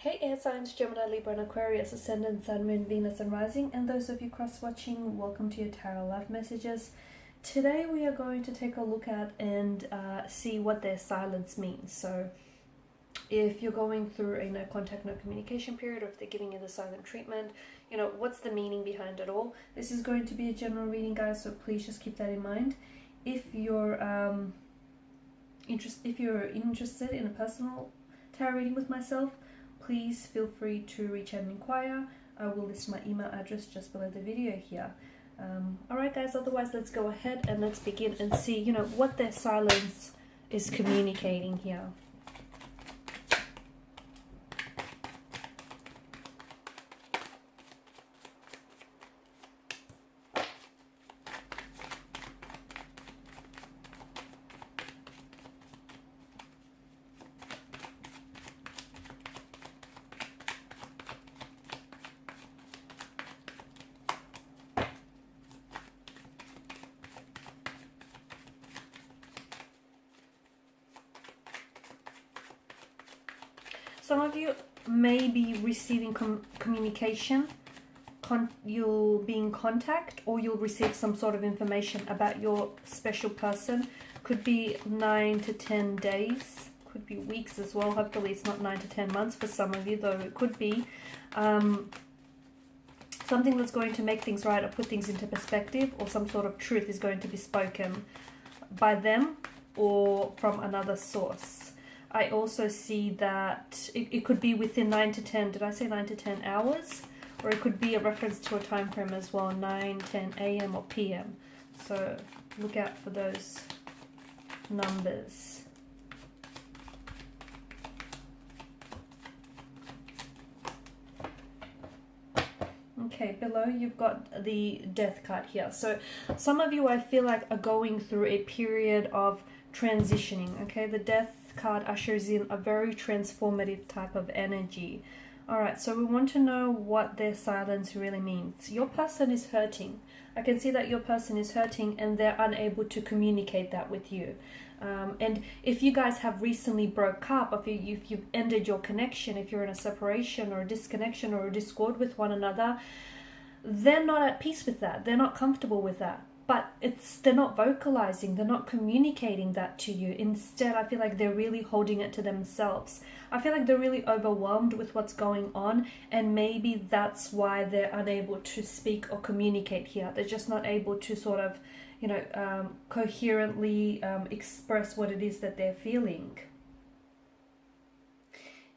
Hey air signs, Gemini, Libra and Aquarius, Ascendant, Sun, Moon, Venus and Rising, and those of you cross-watching, welcome to your Tarot Life Messages. Today we are going to take a look at and see what their silence means. So if you're going through a no contact, no communication period, or if they're giving you the silent treatment, you know, what's the meaning behind it all? This is going to be a general reading, guys, so please just keep that in mind. If you're interested in a personal tarot reading with myself, please feel free to reach out and inquire. I will list my email address just below the video here. Alright guys, otherwise let's go ahead and let's begin and see, you know, what their silence is communicating here. Some of you may be receiving communication, you'll be in contact, or you'll receive some sort of information about your special person. Could be 9 to 10 days, could be weeks as well. Hopefully it's not 9 to 10 months for some of you, though it could be. Something that's going to make things right or put things into perspective, or some sort of truth is going to be spoken by them or from another source. I also see that it could be within 9 to 10, did I say 9 to 10 hours? Or it could be a reference to a time frame as well, 9, 10 a.m. or p.m. So look out for those numbers. Okay, below you've got the Death card here. So some of you, I feel like, are going through a period of transitioning. Okay, the Death card ushers in a very transformative type of energy. Alright, so we want to know what their silence really means. Your person is hurting. I can see that your person is hurting and they're unable to communicate that with you. And if you guys have recently broke up, if you've ended your connection, if you're in a separation or a disconnection or a discord with one another, they're not at peace with that. They're not comfortable with that. But they're not vocalizing, they're not communicating that to you. Instead, I feel like they're really holding it to themselves. I feel like they're really overwhelmed with what's going on, and maybe that's why they're unable to speak or communicate here. They're just not able to sort of, you know, coherently express what it is that they're feeling.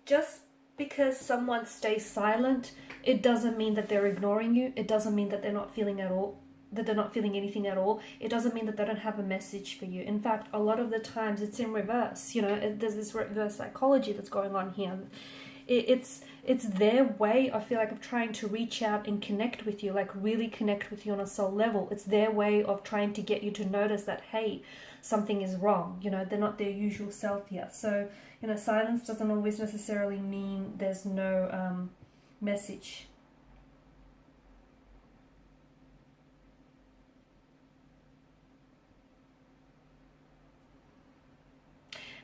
Just because someone stays silent, it doesn't mean that they're ignoring you. It doesn't mean that they're not feeling at all. That they're not feeling anything at all. It doesn't mean that they don't have a message for you. In fact, a lot of the times it's in reverse. You know, there's this reverse psychology that's going on here. It's their way, I feel like, of trying to reach out and connect with you, like really connect with you on a soul level. It's their way of trying to get you to notice that, hey, something is wrong. You know, they're not their usual self here. So, you know, silence doesn't always necessarily mean there's no message.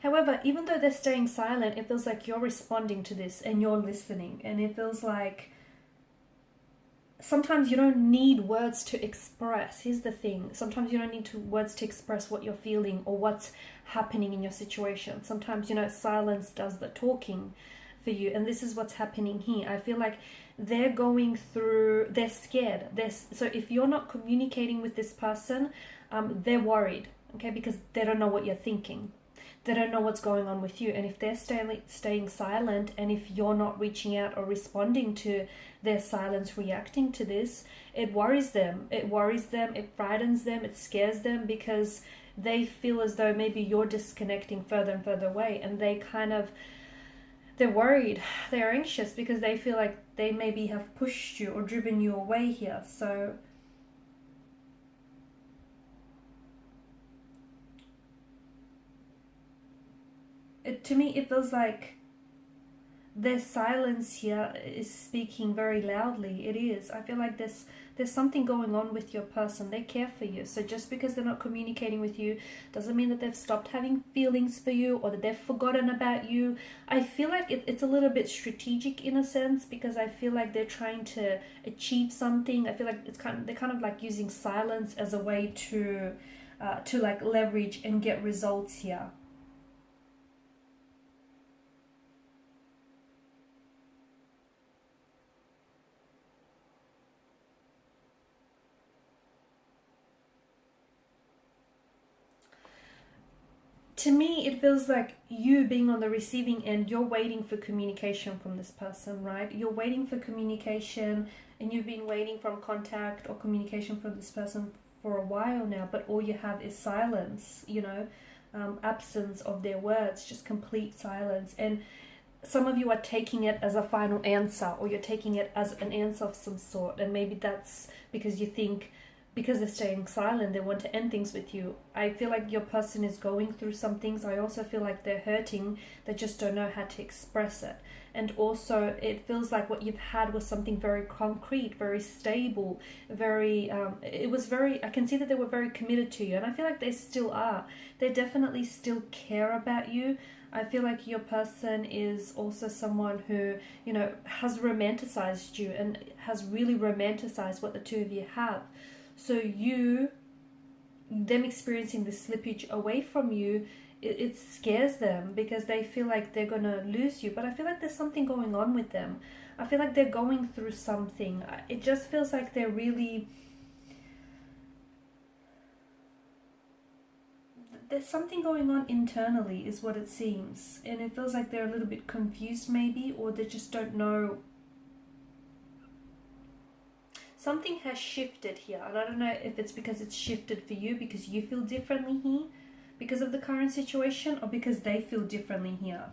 However, even though they're staying silent, it feels like you're responding to this and you're listening. And it feels like sometimes you don't need words to express. Here's the thing. Sometimes you don't need words to express what you're feeling or what's happening in your situation. Sometimes, you know, silence does the talking for you. And this is what's happening here. I feel like they're going through, they're scared. So if you're not communicating with this person, they're worried, okay, because they don't know what you're thinking. They don't know what's going on with you. And if they're staying silent, and if you're not reaching out or responding to their silence, reacting to this, it worries them. It worries them, it frightens them, it scares them, because they feel as though maybe you're disconnecting further and further away, and they're worried, they're anxious, because they feel like they maybe have pushed you or driven you away here. So to me, it feels like their silence here is speaking very loudly. It is. I feel like there's something going on with your person. They care for you. So just because they're not communicating with you doesn't mean that they've stopped having feelings for you or that they've forgotten about you. I feel like it's a little bit strategic in a sense, because I feel like they're trying to achieve something. I feel like they're kind of like using silence as a way to like leverage and get results here. To me, it feels like you being on the receiving end, you're waiting for communication from this person, right? You're waiting for communication, and you've been waiting from contact or communication from this person for a while now, but all you have is silence, absence of their words, just complete silence. And some of you are taking it as a final answer, or you're taking it as an answer of some sort, and maybe that's because you think, because they're staying silent, they want to end things with you. I feel like your person is going through some things. I also feel like they're hurting. They just don't know how to express it. And also, it feels like what you've had was something very concrete, very stable, very, I can see that they were very committed to you. And I feel like they still are. They definitely still care about you. I feel like your person is also someone who, has romanticized you and has really romanticized what the two of you have. So them experiencing the slippage away from you, it scares them, because they feel like they're going to lose you. But I feel like there's something going on with them. I feel like they're going through something. It just feels like they're really... There's something going on internally, is what it seems. And it feels like they're a little bit confused maybe, or they just don't know. Something has shifted here, and I don't know if it's because it's shifted for you because you feel differently here because of the current situation, or because they feel differently here.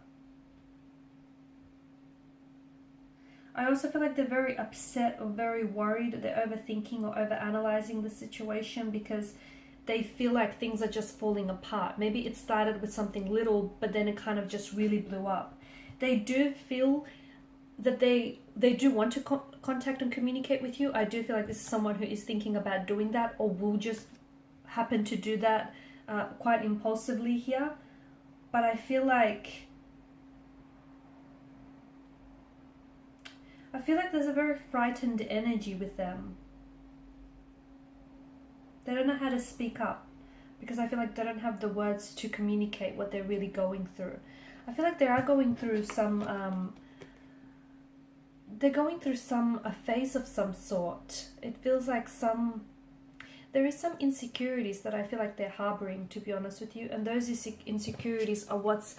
I also feel like they're very upset or very worried. They're overthinking or overanalyzing the situation because they feel like things are just falling apart. Maybe it started with something little, but then it kind of just really blew up. They do feel that they do want to contact and communicate with you. I do feel like this is someone who is thinking about doing that, or will just happen to do that quite impulsively here. But I feel like there's a very frightened energy with them. They don't know how to speak up, because I feel like they don't have the words to communicate what they're really going through. I feel like they are going through some a phase of some sort. It feels like there is some insecurities that I feel like they're harboring, to be honest with you, and those insecurities are what's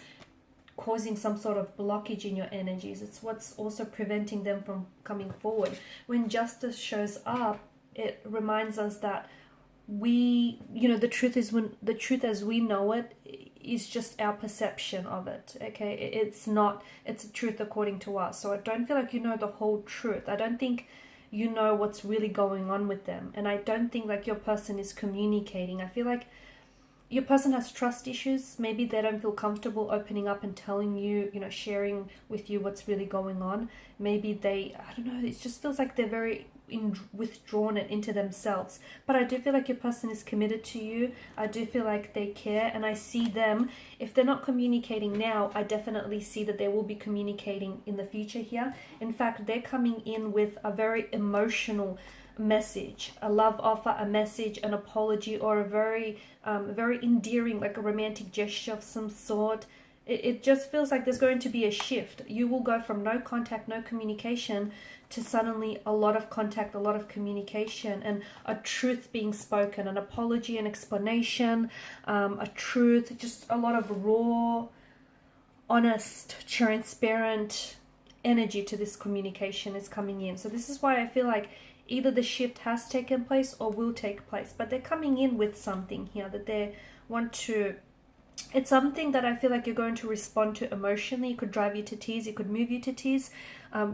causing some sort of blockage in your energies. It's what's also preventing them from coming forward. When justice shows up, it reminds us that the truth as we know it is just our perception of it. Okay, it's a truth according to us. So I don't feel like you know the whole truth. I don't think you know what's really going on with them, and I don't think like your person is communicating. I feel like your person has trust issues. Maybe they don't feel comfortable opening up and telling you, sharing with you what's really going on. Maybe I don't know, it just feels like they're very withdrawn and into themselves. But I do feel like your person is committed to you. I do feel like they care, and I see them, if they're not communicating now, I definitely see that they will be communicating in the future here. In fact, they're coming in with a very emotional message, a love offer, a message, an apology, or a very endearing, like a romantic gesture of some sort. It just feels like there's going to be a shift. You will go from no contact, no communication, to suddenly a lot of contact, a lot of communication, and a truth being spoken, an apology, an explanation, a truth, just a lot of raw, honest, transparent energy to this communication is coming in. So this is why I feel like either the shift has taken place or will take place, but they're coming in with something here that they want to... It's something that I feel like you're going to respond to emotionally. It could drive you to tears. It could move you to tears.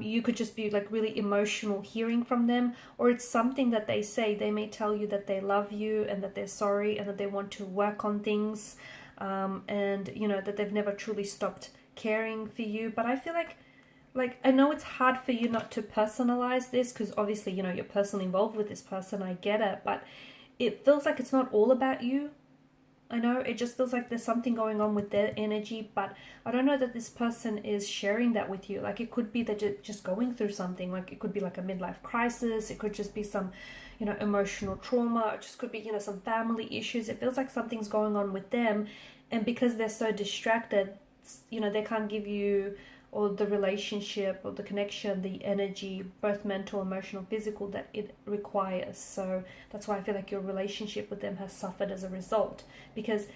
You could just be like really emotional hearing from them. Or it's something that they say. They may tell you that they love you and that they're sorry and that they want to work on things. And, that they've never truly stopped caring for you. But I feel like like, I know it's hard for you not to personalize this because obviously, you know, you're personally involved with this person. I get it, but it feels like it's not all about you. I know it just feels like there's something going on with their energy, but I don't know that this person is sharing that with you. Like, it could be that you're just going through something. Like, it could be like a midlife crisis. It could just be some, you know, emotional trauma. It just could be, you know, some family issues. It feels like something's going on with them, and because they're so distracted, you know, they can't give you, or the relationship or the connection, the energy, both mental, emotional, physical, that it requires. So that's why I feel like your relationship with them has suffered as a result. Because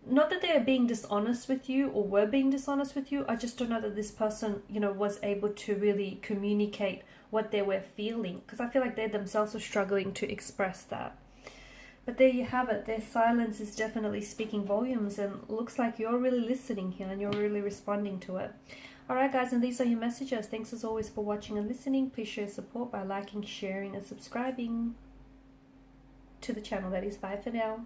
not that they are being dishonest with you or were being dishonest with you, I just don't know that this person, you know, was able to really communicate what they were feeling, because I feel like they themselves are struggling to express that. But there you have it. Their silence is definitely speaking volumes, and looks like you're really listening here and you're really responding to it. Alright guys, and these are your messages. Thanks as always for watching and listening. Please show your support by liking, sharing and subscribing to the channel. That is bye for now.